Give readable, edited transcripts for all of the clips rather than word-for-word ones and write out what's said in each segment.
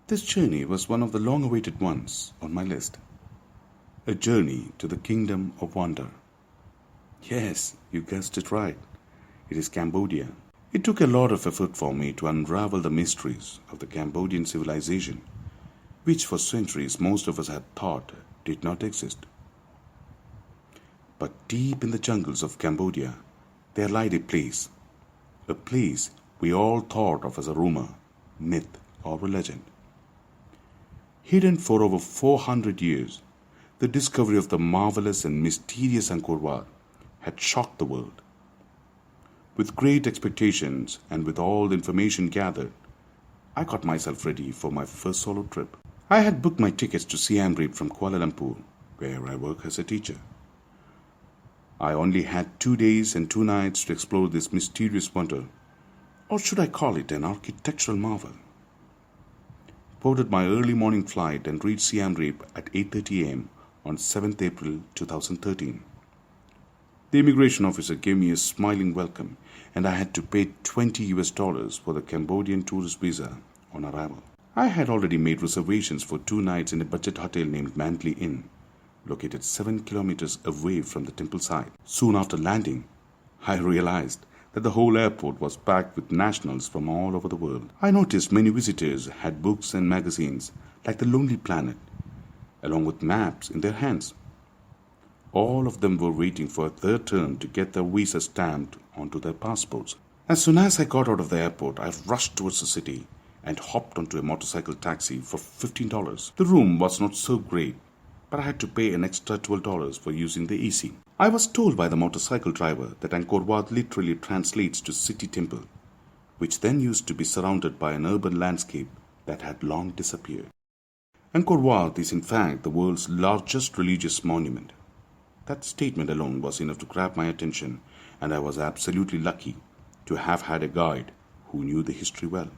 This journey was one of the long-awaited ones on my list. A journey to the Kingdom of Wonder. Yes, you guessed it right. It is Cambodia. It took a lot of effort for me to unravel the mysteries of the Cambodian civilization, which for centuries most of us had thought did not exist. But deep in the jungles of Cambodia, there lied a place we all thought of as a rumor, myth, or a legend. Hidden for over 400 years, the discovery of the marvelous and mysterious Angkor Wat had shocked the world. With great expectations and with all the information gathered, I got myself ready for my first solo trip. I had booked my tickets to Siem Reap from Kuala Lumpur, where I work as a teacher. I only had 2 days and 2 nights to explore this mysterious wonder, or should I call it an architectural marvel. Boarded my early morning flight and reached Siem Reap at 8:30 a.m. on 7th April 2013. The immigration officer gave me a smiling welcome, and I had to pay $20 for the Cambodian tourist visa on arrival. I had already made reservations for 2 nights in a budget hotel named Mantley Inn, located 7 kilometers away from the temple site. Soon after landing, I realized that the whole airport was packed with nationals from all over the world. I noticed many visitors had books and magazines like The Lonely Planet, along with maps in their hands. All of them were waiting for their turn to get their visa stamped onto their passports. As soon as I got out of the airport, I rushed towards the city and hopped onto a motorcycle taxi for $15. The room was not so great, but I had to pay an extra $12 for using the AC. I was told by the motorcycle driver that Angkor Wat literally translates to City Temple, which then used to be surrounded by an urban landscape that had long disappeared. Angkor Wat is in fact the world's largest religious monument. That statement alone was enough to grab my attention, and I was absolutely lucky to have had a guide who knew the history well.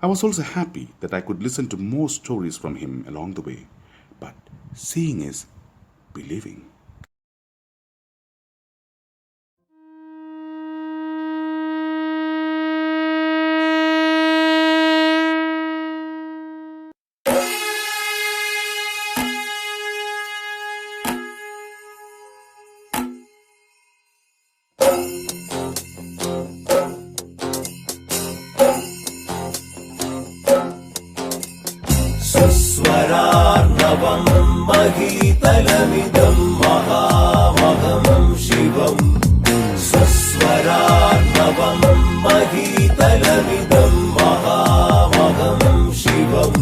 I was also happy that I could listen to more stories from him along the way, but seeing is believing. स्वरार्णवं महीतलमिदं महामहं शिवं स्वरार्णवं महीतलमिदं महामहं शिवम्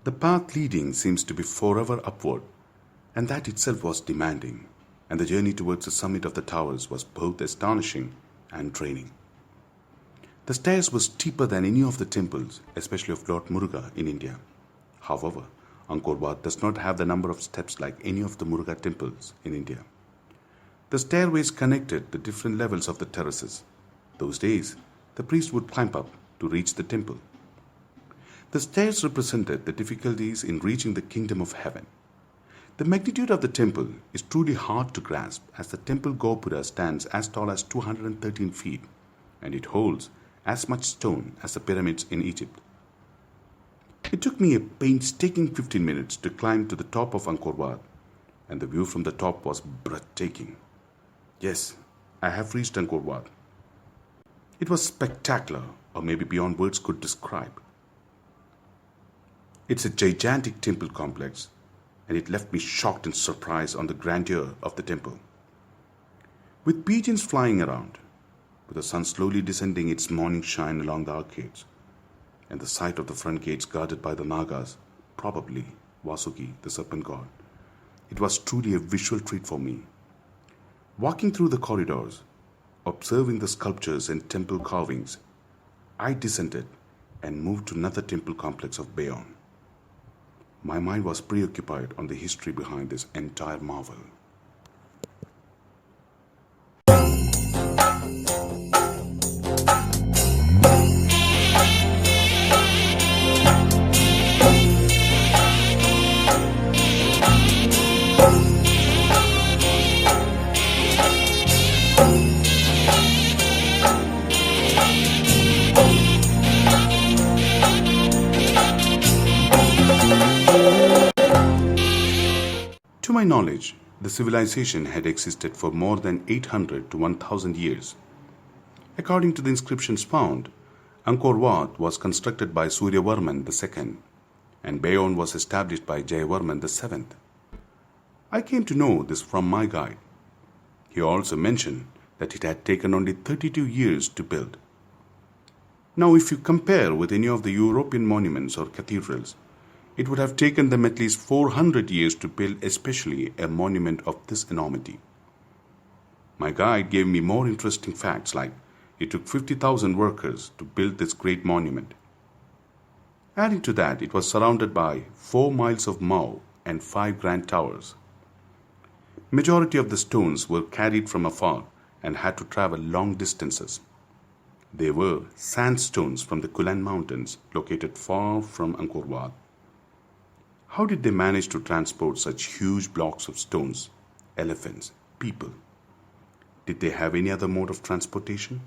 The path leading seems to be forever upward, and that itself was demanding, and the journey towards the summit of the towers was both astonishing and draining. The stairs were steeper than any of the temples, especially of Lord Muruga in India. However, Angkor Wat does not have the number of steps like any of the Muruga temples in India. The stairways connected the different levels of the terraces. Those days, the priest would climb up to reach the temple. The stairs represented the difficulties in reaching the kingdom of heaven. The magnitude of the temple is truly hard to grasp, as the temple Gopura stands as tall as 213 feet, and it holds as much stone as the pyramids in Egypt. It took me a painstaking 15 minutes to climb to the top of Angkor Wat, and the view from the top was breathtaking. Yes, I have reached Angkor Wat. It was spectacular, or maybe beyond words could describe. It's a gigantic temple complex, and it left me shocked and surprised on the grandeur of the temple. With pigeons flying around, with the sun slowly descending its morning shine along the arcades, and the sight of the front gates guarded by the Nagas, probably Vasuki, the serpent god, it was truly a visual treat for me. Walking through the corridors, observing the sculptures and temple carvings, I descended and moved to another temple complex of Bayon. My mind was preoccupied on the history behind this entire marvel. my knowledge, the civilization had existed for more than 800 to 1000 years. According to the inscriptions found, Angkor Wat was constructed by Suryavarman II, and Bayonne was established by Jayavarman VII. I came to know this from my guide. He also mentioned that it had taken only 32 years to build. Now, if you compare with any of the European monuments or cathedrals, it would have taken them at least 400 years to build, especially a monument of this enormity. My guide gave me more interesting facts, like it took 50,000 workers to build this great monument. Adding to that, it was surrounded by 4 miles of mow and 5 grand towers. Majority of the stones were carried from afar and had to travel long distances. They were sandstones from the Kulan Mountains, located far from Angkor Wat. How did they manage to transport such huge blocks of stones, elephants, people? Did they have any other mode of transportation?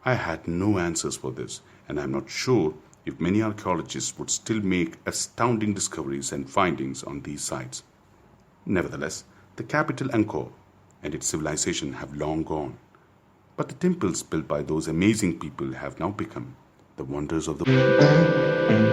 I had no answers for this, and I'm not sure if many archaeologists would still make astounding discoveries and findings on these sites. Nevertheless, the capital Angkor and its civilization have long gone, but the temples built by those amazing people have now become the wonders of the world.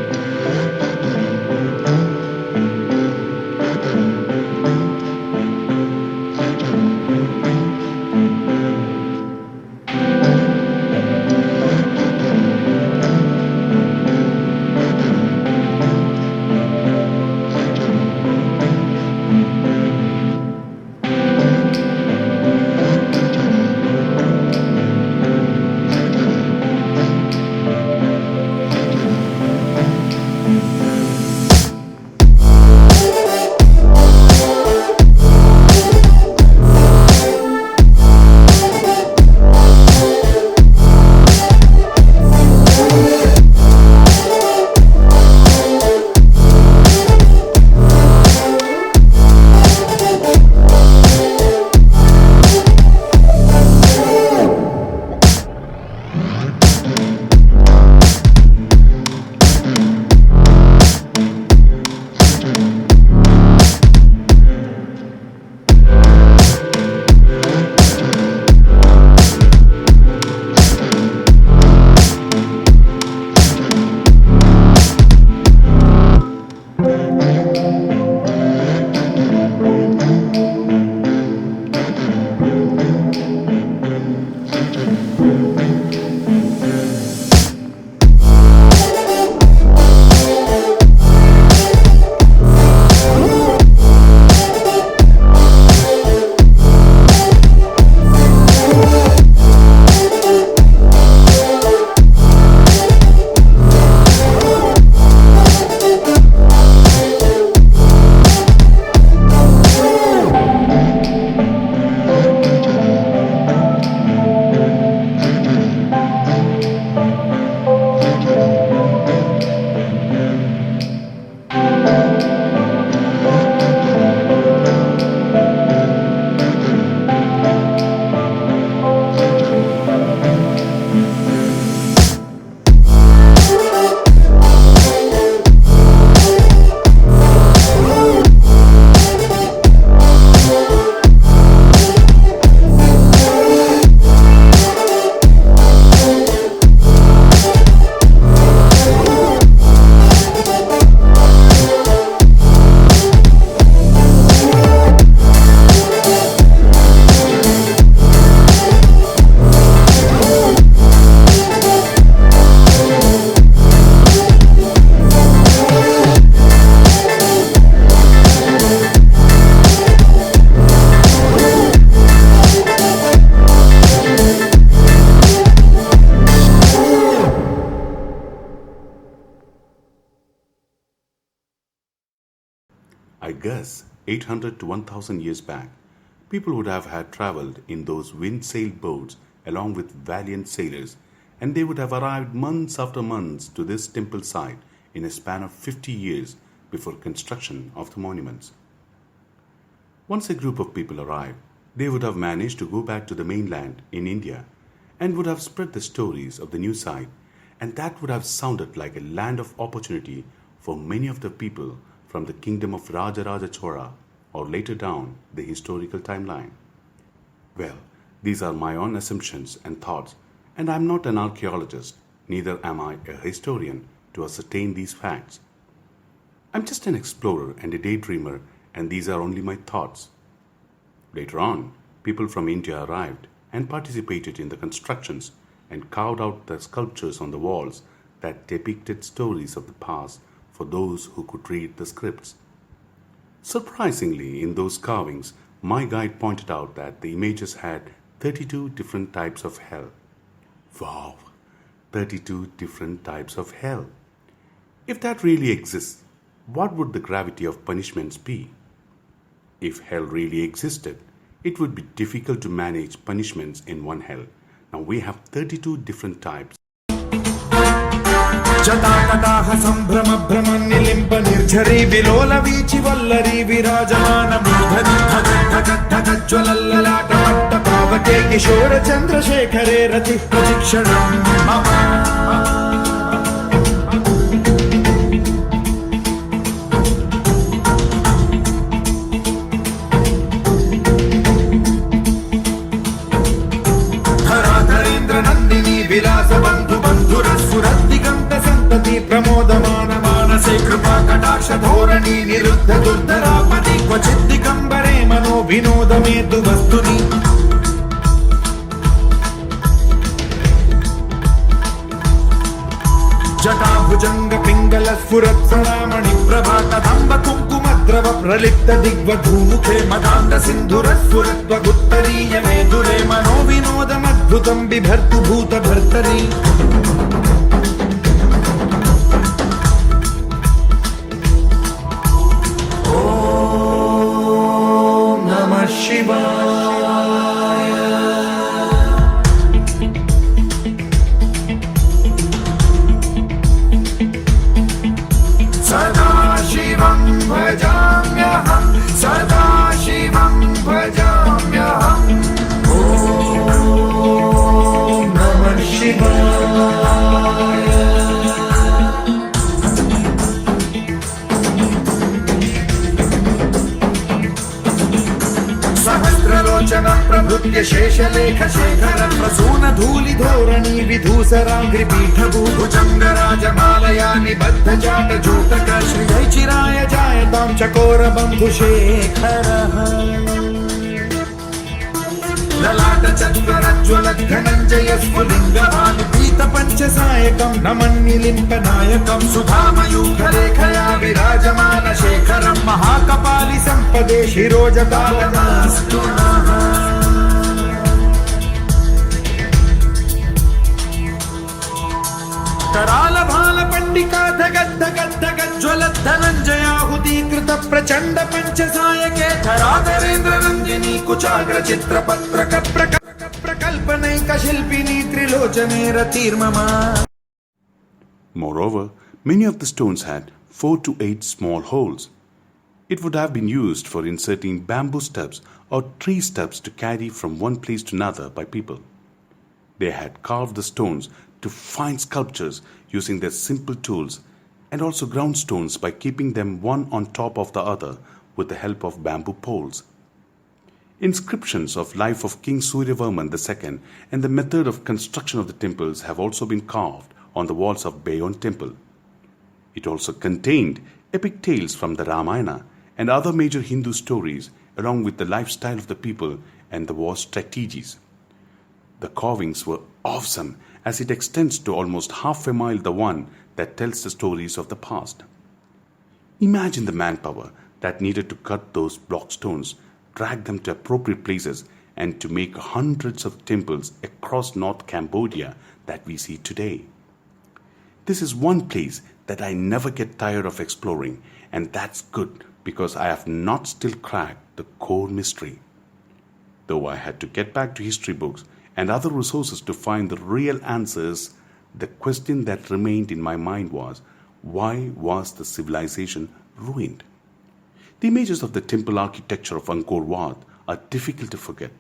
I guess 800 to 1000 years back, people would have had traveled in those wind-sailed boats along with valiant sailors, and they would have arrived months after months to this temple site in a span of 50 years before construction of the monuments. Once a group of people arrived, they would have managed to go back to the mainland in India and would have spread the stories of the new site, and that would have sounded like a land of opportunity for many of the people from the kingdom of Rajaraja Chola or later down the historical timeline? Well, these are my own assumptions and thoughts, and I'm not an archaeologist, neither am I a historian to ascertain these facts. I'm just an explorer and a daydreamer, and these are only my thoughts. Later on, people from India arrived and participated in the constructions and carved out the sculptures on the walls that depicted stories of the past for those who could read the scripts. Surprisingly, in those carvings, my guide pointed out that the images had 32 different types of hell. Wow, 32 different types of hell. If that really exists, what would the gravity of punishments be? If hell really existed, it would be difficult to manage punishments in one hell. Now we have 32 different types. జటాకటాహ సంభ్రమ భ్రమ నిలింప నిర్ఝరీ విలోల వీచి వల్లరీ విరాజమాన మూర్ధని జ్వలల్లలాట పట్ట పావకే కిశోర చంద్రశేఖరే రతి ప్రశిక్షణం ధరాధరేంద్ర నందిని విలాస బంధు బంధుర స్ఫురద్దిగంత సంతతి ప్రమోదమాన మానసే కృపా కటాక్ష ధోరణి నిరుద్ధ దుర్ధరాపతి క్వచిద్దిగంబరే మనో వినోదమేతు వస్తుని జటాభుజంగ పింగళ స్ఫురత్సరామణి ప్రభా కదంబ కుంకుమద్రవ ప్రలిప్త దిగ్వధూముఖే మదాండ సింధుర స్ఫురత్వగుత్తరీయ మేధురే మనో వినోదమద్భుతం బిభర్తు భూత భర్తరీ ఓం నమః శివాయ సదాశివం భజామ్యహం సదాశివం భజామ్యహం ఓం నమః శివాయ సహస్రలోచన ప్రభృత్య శేషలేఖ శేఖర ప్రసూన ధూళి ధోరణి విధూసరాగ్రి పీఠభూభుజంగ రాజమాలయా నిబద్ధ జాట జూటక శ్రీధైచిరాయ జాయతాం చకోర బంధు శేఖర లలాట చత్వరజ్వల ధనంజయ స్ఫులింగవాని పీత పంచసాయకం నమన్నిలింప నాయకం సుధామయూఖలేఖయా విరాజమాన శేఖరం మహాకపాలి సంపదే శిరోజపాలనాస్తు कराल भाल पंडिका धगद् धगद् धगद् ज्वलत् धनञ्जयाहुतीकृत प्रचण्ड पंचसायके धराधरेन्द्र नन्दिनी कुचाग्र चित्र पत्रक प्रकल्पनैक शिल्पिनी त्रिलोचने रतिर्ममा. Moreover, many of the stones had 4 to 8 small holes. It would have been used for inserting bamboo stubs or tree stubs to carry from one place to another by people. They had carved the stones to fine sculptures using their simple tools, and also ground stones by keeping them one on top of the other with the help of bamboo poles. Inscriptions of life of King Suryavarman II and the method of construction of the temples have also been carved on the walls of Bayon temple. It also contained epic tales from the Ramayana and other major Hindu stories, along with the lifestyle of the people and the war strategies. The carvings were awesome, as it extends to almost half a mile the one that tells the stories of the past. Imagine the manpower that needed to cut those block stones, drag them to appropriate places, and to make hundreds of temples across North Cambodia that we see today. This is one place that I never get tired of exploring, and that's good because I have not still cracked the core mystery. Though I had to get back to history books and other resources to find the real answers, the question that remained in my mind was, why was the civilization ruined? The images of the temple architecture of Angkor Wat are difficult to forget.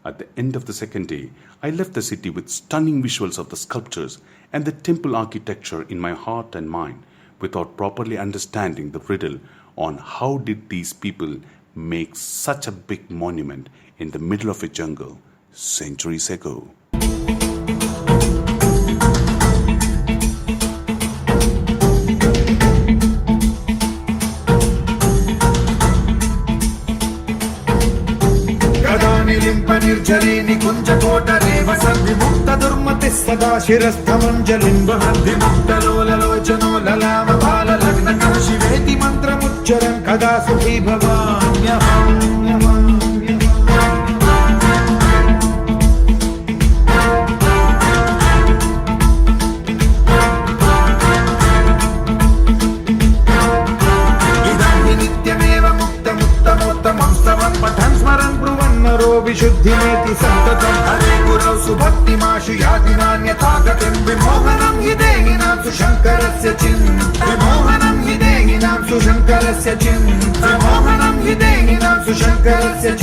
At the end of the second day, I left the city with stunning visuals of the sculptures and the temple architecture in my heart and mind, without properly understanding the riddle on how did these people make such a big monument in the middle of a jungle centuries ago? निर्जले निकुञ्जकोटरे वसद्विमुक्त दुर्मतिः सदा शिरस्थमञ्जलिं वहन्ति मुक्तलोललोचनो ललामबाललग्नकः शिवेति मन्त्रमुच्चरन् कदा सुखी भवाम्यहम् विशुद्धिमेति सन्ततं हरे गुरौ सुभक्तिमाशु याति नान्यथा गतिं विमोहनं हि देहिनां सुशङ्करस्य विमोहनं हि देहिनां सुशङ्करस्य विमोहनं हि देहिनां सुशङ्करस्य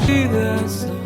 see the sun.